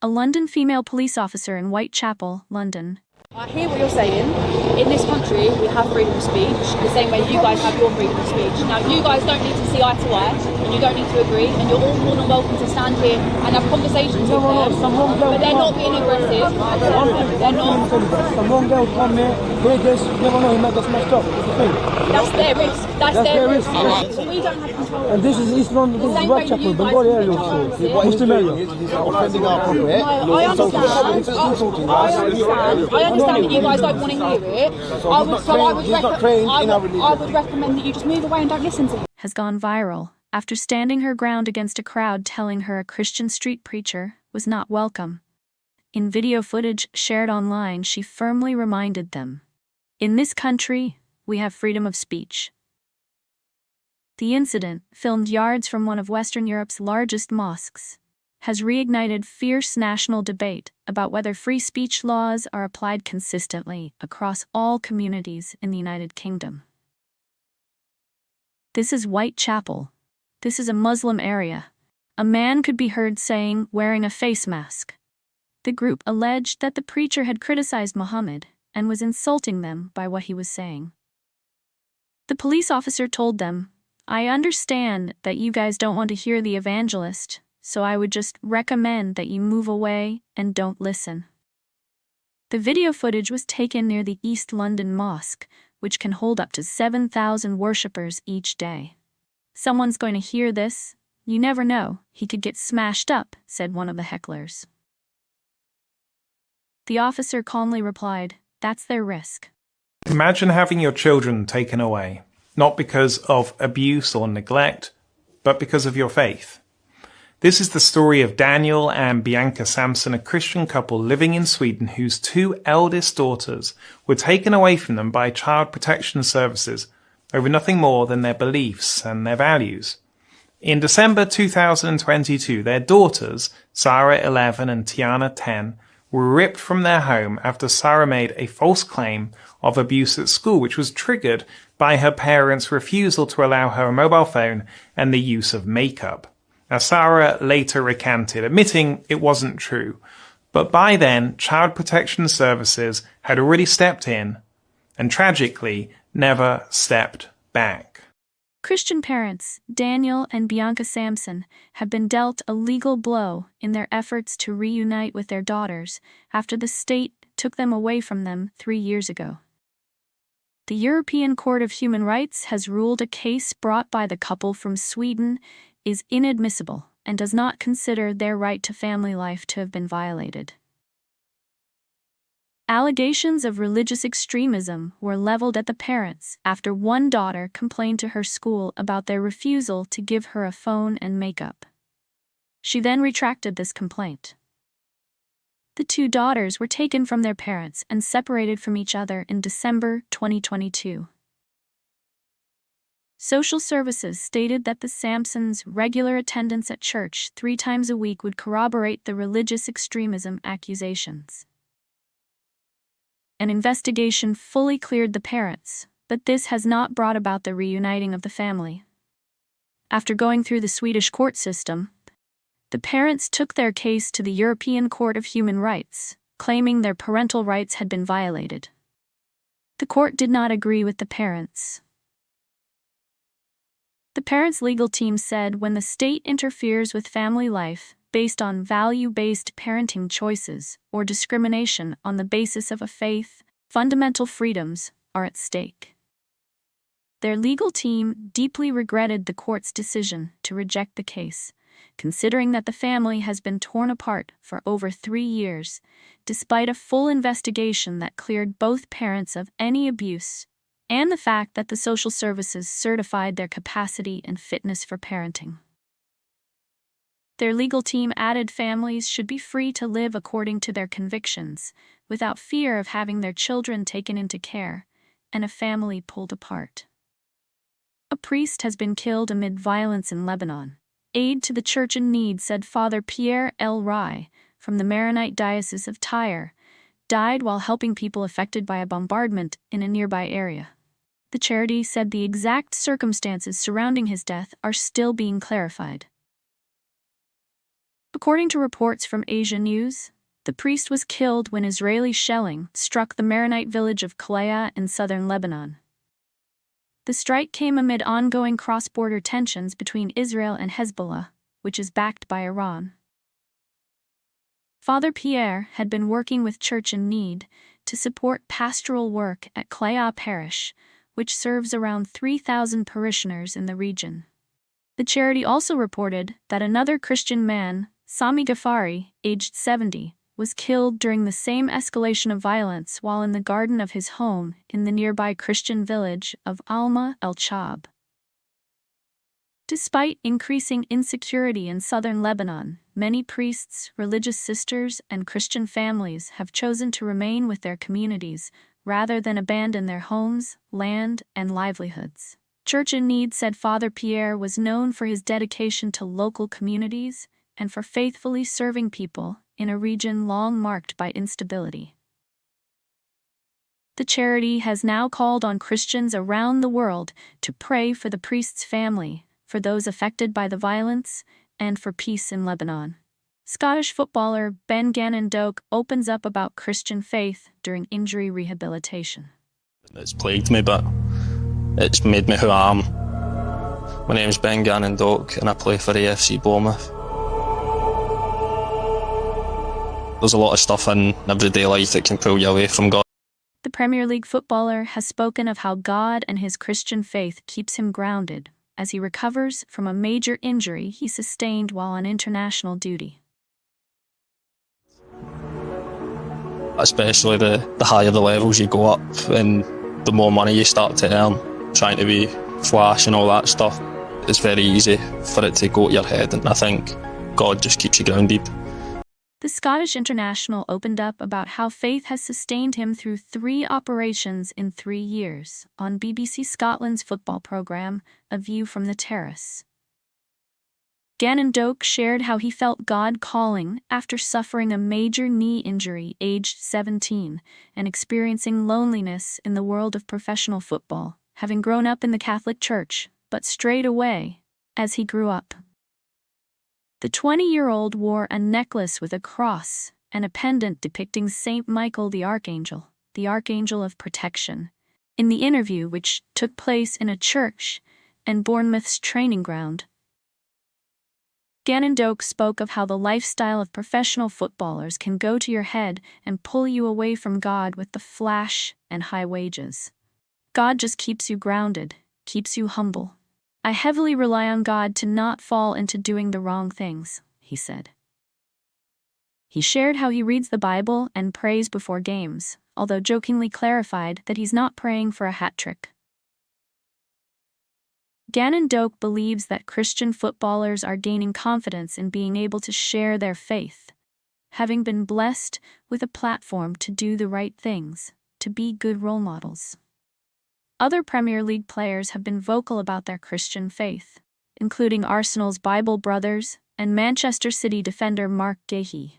a London female police officer in Whitechapel, London. I hear what you're saying. In this country, we have freedom of speech, the same way you guys have your freedom of speech. Now, you guys don't need to see eye to eye, and you don't need to agree, and you're all more than welcome to stand here and have conversations with them. But they're not being aggressive. They're not. Some wrong girl come here, they just never know, he might get smashed up. That's the thing. That's their risk. That's their risk. We don't have control. And this is East London, this is Whitechapel, Bengali area also. Muslim area. He's offending our property. I understand. I understand that you guys don't want to hear it. I would recommend that you just move away and don't listen to him. Has gone viral after standing her ground against a crowd telling her a Christian street preacher was not welcome. In video footage shared online, she firmly reminded them, "In this country, we have freedom of speech." The incident, filmed yards from one of Western Europe's largest mosques, has reignited fierce national debate about whether free speech laws are applied consistently across all communities in the United Kingdom. This is Whitechapel. This is a Muslim area. A man could be heard saying, wearing a face mask. The group alleged that the preacher had criticized Muhammad and was insulting them by what he was saying. The police officer told them, "I understand that you guys don't want to hear the evangelist, so I would just recommend that you move away and don't listen." The video footage was taken near the East London Mosque, which can hold up to 7,000 worshippers each day. "Someone's going to hear this. You never know, he could get smashed up," said one of the hecklers. The officer calmly replied, "That's their risk." Imagine having your children taken away, not because of abuse or neglect, but because of your faith. This is the story of Daniel and Bianca Samson, a Christian couple living in Sweden whose two eldest daughters were taken away from them by child protection services over nothing more than their beliefs and their values. In December 2022, their daughters, Sarah 11 and Tiana 10, were ripped from their home after Sarah made a false claim of abuse at school, which was triggered by her parents' refusal to allow her a mobile phone and the use of makeup. Now, Sarah later recanted, admitting it wasn't true, but by then, Child Protection Services had already stepped in and tragically never stepped back. Christian parents, Daniel and Bianca Samson, have been dealt a legal blow in their efforts to reunite with their daughters after the state took them away from them 3 years ago. The European Court of Human Rights has ruled a case brought by the couple from Sweden is inadmissible and does not consider their right to family life to have been violated. Allegations of religious extremism were leveled at the parents after one daughter complained to her school about their refusal to give her a phone and makeup. She then retracted this complaint. The two daughters were taken from their parents and separated from each other in December 2022. Social services stated that the Samsons' regular attendance at church 3 times a week would corroborate the religious extremism accusations. An investigation fully cleared the parents, but this has not brought about the reuniting of the family. After going through the Swedish court system, the parents took their case to the European Court of Human Rights, claiming their parental rights had been violated. The court did not agree with the parents. The parents' legal team said when the state interferes with family life based on value-based parenting choices or discrimination on the basis of a faith, fundamental freedoms are at stake. Their legal team deeply regretted the court's decision to reject the case, considering that the family has been torn apart for over 3 years, despite a full investigation that cleared both parents of any abuse and the fact that the social services certified their capacity and fitness for parenting. Their legal team added families should be free to live according to their convictions, without fear of having their children taken into care, and a family pulled apart. A priest has been killed amid violence in Lebanon. Aid to the church in need, said Father Pierre L. Rai, from the Maronite Diocese of Tyre, died while helping people affected by a bombardment in a nearby area. The charity said the exact circumstances surrounding his death are still being clarified. According to reports from Asia News, the priest was killed when Israeli shelling struck the Maronite village of Kalea in southern Lebanon. The strike came amid ongoing cross-border tensions between Israel and Hezbollah, which is backed by Iran. Father Pierre had been working with Church in Need to support pastoral work at Kalea Parish, which serves around 3,000 parishioners in the region. The charity also reported that another Christian man, Sami Ghaffari, aged 70, was killed during the same escalation of violence while in the garden of his home in the nearby Christian village of Alma el-Chab. Despite increasing insecurity in southern Lebanon, many priests, religious sisters, and Christian families have chosen to remain with their communities rather than abandon their homes, land, and livelihoods. Church in Need said Father Pierre was known for his dedication to local communities and for faithfully serving people in a region long marked by instability. The charity has now called on Christians around the world to pray for the priest's family, for those affected by the violence, and for peace in Lebanon. Scottish footballer Ben Gannon-Doak opens up about Christian faith during injury rehabilitation. It's plagued me, but it's made me who I am. My name's Ben Gannon-Doak and I play for AFC Bournemouth. There's a lot of stuff in everyday life that can pull you away from God. The Premier League footballer has spoken of how God and his Christian faith keeps him grounded as he recovers from a major injury he sustained while on international duty. Especially the higher the levels you go up and the more money you start to earn, trying to be flash and all that stuff, it's very easy for it to go to your head, and I think God just keeps you grounded. The Scottish international opened up about how faith has sustained him through 3 operations in 3 years on BBC Scotland's football programme, A View from the Terrace. Gannon-Doak shared how he felt God calling after suffering a major knee injury aged 17 and experiencing loneliness in the world of professional football, having grown up in the Catholic Church, but strayed away as he grew up. The 20-year-old wore a necklace with a cross and a pendant depicting Saint Michael the Archangel of protection, in the interview which took place in a church and Bournemouth's training ground. Gannon-Doak spoke of how the lifestyle of professional footballers can go to your head and pull you away from God with the flash and high wages. God just keeps you grounded, keeps you humble. I heavily rely on God to not fall into doing the wrong things, he said. He shared how he reads the Bible and prays before games, although jokingly clarified that he's not praying for a hat trick. Gannon-Doak believes that Christian footballers are gaining confidence in being able to share their faith, having been blessed with a platform to do the right things, to be good role models. Other Premier League players have been vocal about their Christian faith, including Arsenal's Bible Brothers and Manchester City defender Mark Gahey.